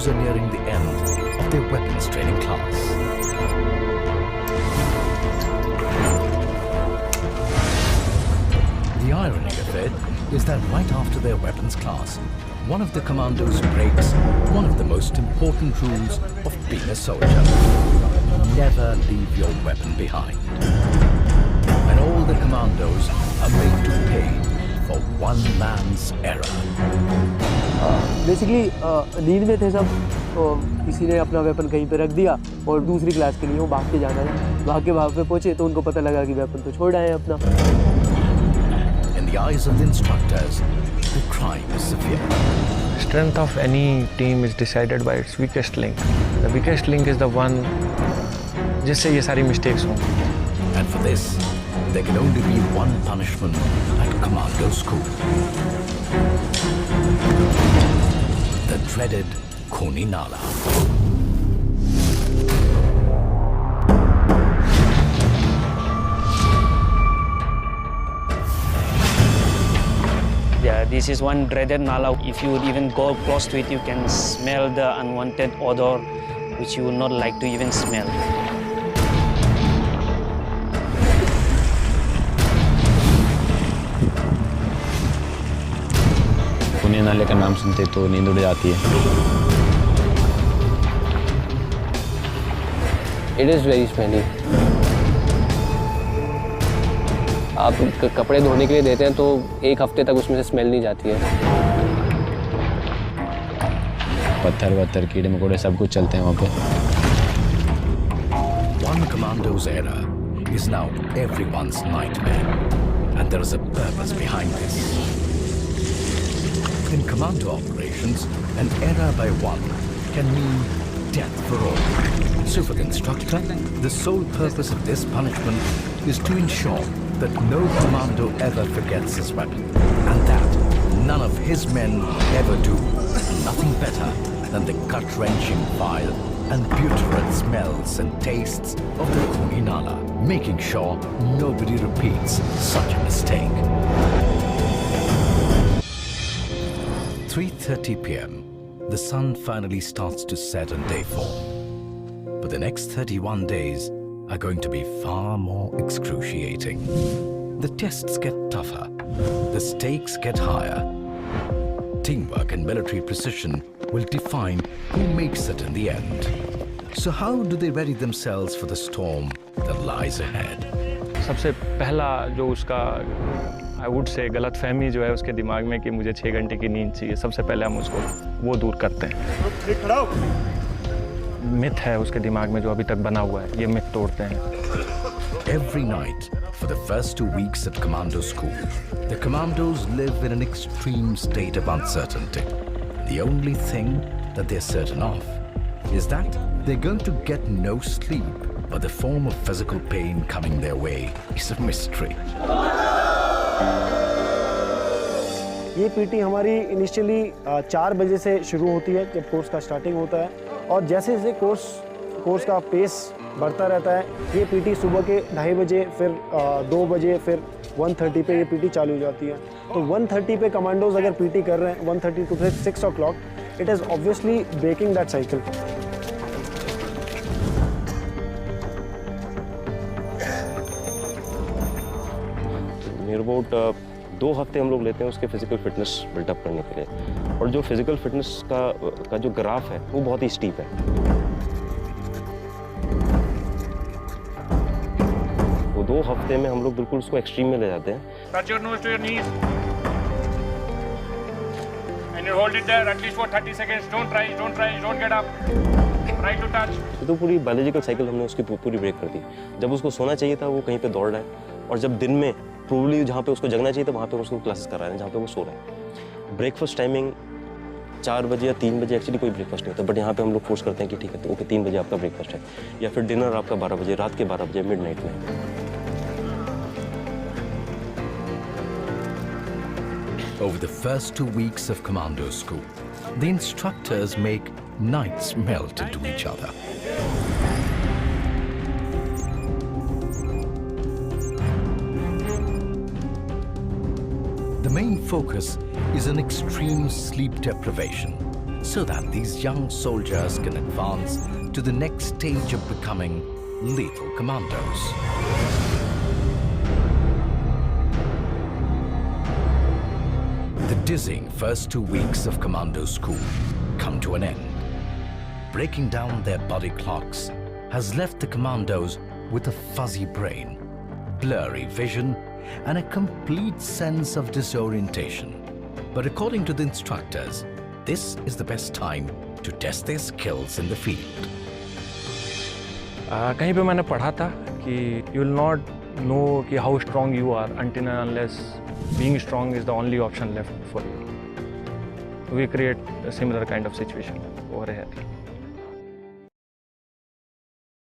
commandos are nearing the end of their weapons training class. The irony of it is that right after their weapons class, one of the commandos breaks one of the most important rules of being a soldier. Never leave your weapon behind. And all the commandos are made to pay for one man's error. Basically नींद में थे सब, तो किसी ने अपना weapon कहीं पे रख दिया और दूसरी क्लास के लिए वो भाग के जाना है। भाग के वहाँ पे पहुँचे तो उनको पता लगा कि वेपन तो छोड़ आए हैं अपना। In the eyes of the instructors, the crime is severe. Strength of any team is decided by its weakest link. The weakest link is the one जिससे ये सारी mistakes हों. And for this, there can only be one punishment at commando school. The dreaded Kuni Nala. Yeah, this is one dreaded Nala. If you would even go close to it, you can smell the unwanted odor, which you would not like to even smell. कुनी नाले का नाम सुनते तो नींद उड़ जाती है। It is very smelly. आप कपड़े धोने के लिए देते हैं तो एक हफ्ते तक उसमें से स्मेल नहीं जाती है। पत्थर वत्थर कीड़े मकोड़े सब कुछ चलते हैं वहाँ पे। One commando's error is now everyone's nightmare, and there is a purpose behind this. In commando operations, an error by one can mean death for all. So for the instructor, the sole purpose of this punishment is to ensure that no commando ever forgets his weapon, and that none of his men ever do. Nothing better than the gut-wrenching file and butyrate smells and tastes of the Kuni Nala, making sure nobody repeats such a mistake. 3:30 p.m. The sun finally starts to set on day 4. But the next 31 days are going to be far more excruciating. The tests get tougher, the stakes get higher. Teamwork and military precision will define who makes it in the end. So how do they ready themselves for the storm that lies ahead? सबसे पहला जो उसका I would say गलत फहमी जो है उसके दिमाग में कि मुझे 6 घंटे की नींद चाहिए, सबसे पहले हम उसको वो दूर करते हैं। मिथ है उसके दिमाग में जो अभी तक बना हुआ है, ये मिथ तोड़ते हैं। Every night, for the first 2 weeks at commando school, the commandos live in an extreme state of uncertainty. The only thing that they're certain of is that they're going to get no sleep, but the form of physical pain coming their way is a mystery. ये PT हमारी initially 4 बजे से शुरू होती है जब course का starting होता है, और जैसे जैसे कोर्स का पेस बढ़ता रहता है, ये पीटी सुबह के 2:30 बजे, फिर 2 बजे, फिर 1:30 पे ये पीटी चालू हो जाती है। तो 1:30 पे कमांडोज अगर पीटी कर रहे हैं 1:30 to 6 o'clock, it is obviously breaking that cycle. Near about 2 हफ्ते हम लोग लेते हैं उसके फिजिकल फिटनेस बिल्डअप करने के लिए, और जो फिजिकल फिटनेस का जो ग्राफ है वो बहुत ही स्टीप है। वो 2 हफ्ते में हम लोग बिल्कुल उसको एक्सट्रीम में ले जाते हैं। Touch your nose to your knees. And you hold it there at least for 30 seconds. Don't try, don't get up. Try to touch. तो पूरी बायोलॉजिकल साइकिल हमने उसकी पूरी ब्रेक कर दी। जब उसको सोना चाहिए था वो कहीं पे दौड़ रहा है, और जब दिन में प्रोबेबली जहाँ पे उसको जगना चाहिए था वहाँ पे उसको क्लासेस करा रहे हैं जहाँ पे वो सो रहा है। ब्रेकफास्ट टाइमिंग 4 बजे या 3 बजे एक्चुअली कोई ब्रेकफास्ट नहीं होता, बट यहाँ पे हम लोग फोर्स करते हैं कि ठीक है तो ओके 3 बजे आपका ब्रेकफास्ट है, या फिर डिनर आपका 12 बजे, रात के 12 बजे, मिडनाइट में। Over the first 2 weeks of commando school, the instructors make nights melt into each other. The main focus is on extreme sleep deprivation, so that these young soldiers can advance to the next stage of becoming lethal commandos. The dizzying first 2 weeks of commando school come to an end. Breaking down their body clocks has left the commandos with a fuzzy brain, blurry vision, and a complete sense of disorientation. But according to the instructors, this is the best time to test their skills in the field. कहीं पे मैंने पढ़ा था कि you will not know कि how strong you are until and unless being strong is the only option left for you. We create a similar kind of situation over here.